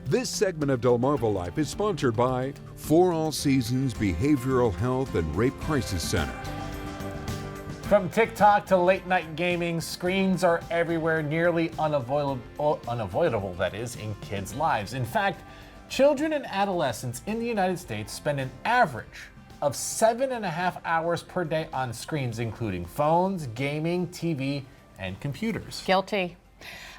This segment of DelmarvaLife is sponsored by For All Seasons Behavioral Health and Rape Crisis Center. From TikTok to late night gaming, screens are everywhere, nearly unavoidable, that is, in kids' lives. In fact, children and adolescents in the United States spend an average of 7.5 hours per day on screens, including phones, gaming, TV, and computers. Guilty.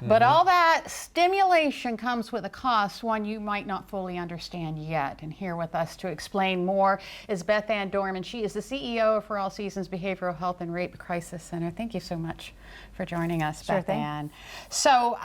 But all that stimulation comes with a cost, one you might not fully understand yet. And here with us to explain more is Beth Anne Dorman. She is the CEO of For All Seasons Behavioral Health and Rape Crisis Center. Thank you so much for joining us, Sure Beth thing. Anne. So,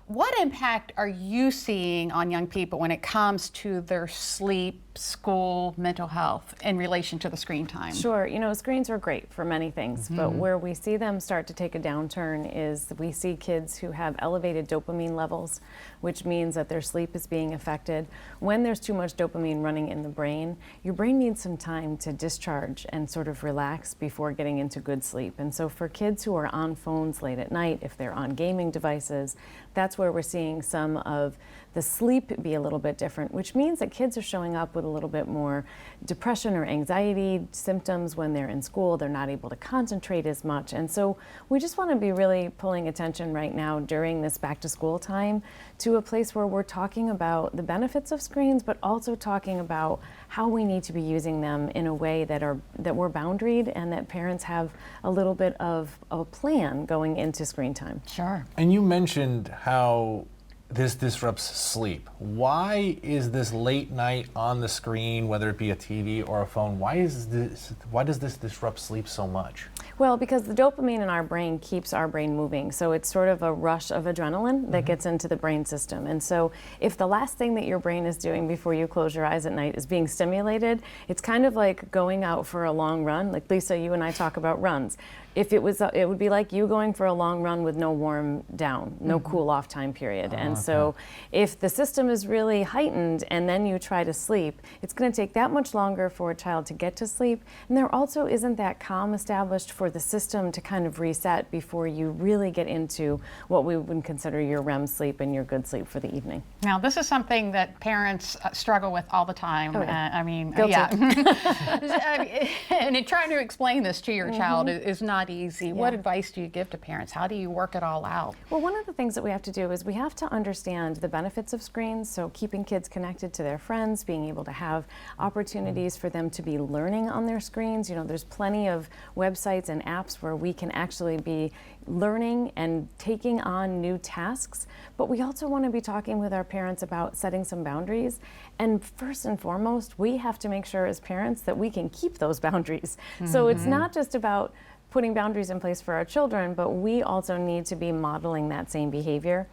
what impact are you seeing on young people when it comes to their sleep, school, mental health in relation to the screen time? Sure, you know, screens are great for many things, but where we see them start to take a downturn is we see kids who have elevated dopamine levels, which means that their sleep is being affected. When there's too much dopamine running in the brain, your brain needs some time to discharge and sort of relax before getting into good sleep. And so for kids who are on phones late at night, if they're on gaming devices, that's where we're seeing some of the sleep be a little bit different, which means that kids are showing up with a little bit more depression or anxiety symptoms when they're in school. They're not able to concentrate as much. And so we just want to be really pulling attention right now during this back to school time to a place where we're talking about the benefits of screens, but also talking about how we need to be using them in a way that we're boundaried and that parents have a little bit of a plan going into screen time. Sure. And you mentioned how this disrupts sleep. Why is this late night on the screen, whether it be a TV or a phone, why does this disrupt sleep so much? Well, because the dopamine in our brain keeps our brain moving. So it's sort of a rush of adrenaline that gets into the brain system. And so if the last thing that your brain is doing before you close your eyes at night is being stimulated, it's kind of like going out for a long run. Like Lisa, you and I talk about runs. If it was, it would be like you going for a long run with no warm down, no cool off time period. And so if the system is really heightened and then you try to sleep, it's going to take that much longer for a child to get to sleep. And there also isn't that calm established for the system to kind of reset before you really get into what we would consider your REM sleep and your good sleep for the evening. Now, this is something that parents struggle with all the time. Oh, yeah. I mean, Guilty. yeah. And trying to explain this to your child is not easy. Yeah. What advice do you give to parents? How do you work it all out? Well, one of the things that we have to do is we have to understand the benefits of screens, so keeping kids connected to their friends, being able to have opportunities for them to be learning on their screens. You know, there's plenty of websites and apps where we can actually be learning and taking on new tasks, but we also want to be talking with our parents about setting some boundaries. And first and foremost, we have to make sure as parents that we can keep those boundaries. So it's not just about putting boundaries in place for our children, but we also need to be modeling that same behavior.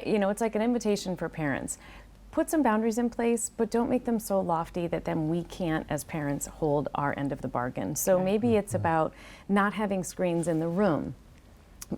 You know, it's like an invitation for parents. Put some boundaries in place, but don't make them so lofty that then we can't, as parents, hold our end of the bargain. So maybe it's about not having screens in the room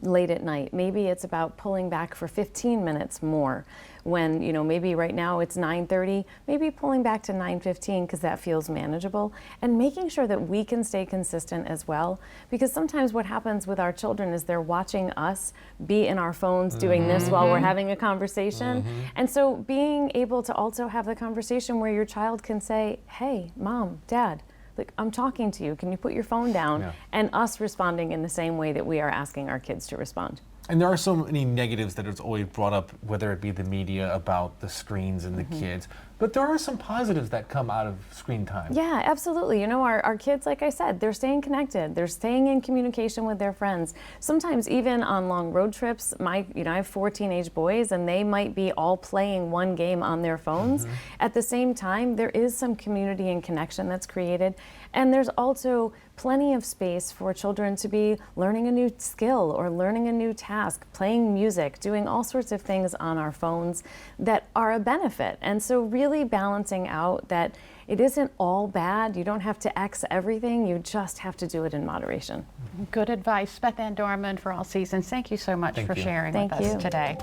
late at night. Maybe it's about pulling back for 15 minutes more when, you know, maybe right now it's 9:30, maybe pulling back to 9:15 because that feels manageable, and making sure that we can stay consistent as well, because sometimes what happens with our children is they're watching us be in our phones doing this while we're having a conversation. And so being able to also have the conversation where your child can say, hey, mom, dad, like, I'm talking to you, can you put your phone down? Yeah. And us responding in the same way that we are asking our kids to respond. And there are so many negatives that is always brought up, whether it be the media about the screens and the kids, but there are some positives that come out of screen time. Yeah, absolutely. You know, our kids, like I said, they're staying connected. They're staying in communication with their friends. Sometimes even on long road trips, I have 4 teenage boys and they might be all playing one game on their phones. At the same time, there is some community and connection that's created. And there's also plenty of space for children to be learning a new skill or learning a new task, playing music, doing all sorts of things on our phones that are a benefit. And so really balancing out that it isn't all bad. You don't have to X everything. You just have to do it in moderation. Good advice. Beth Anne Dorman, For All Seasons. Thank you so much for sharing with us today.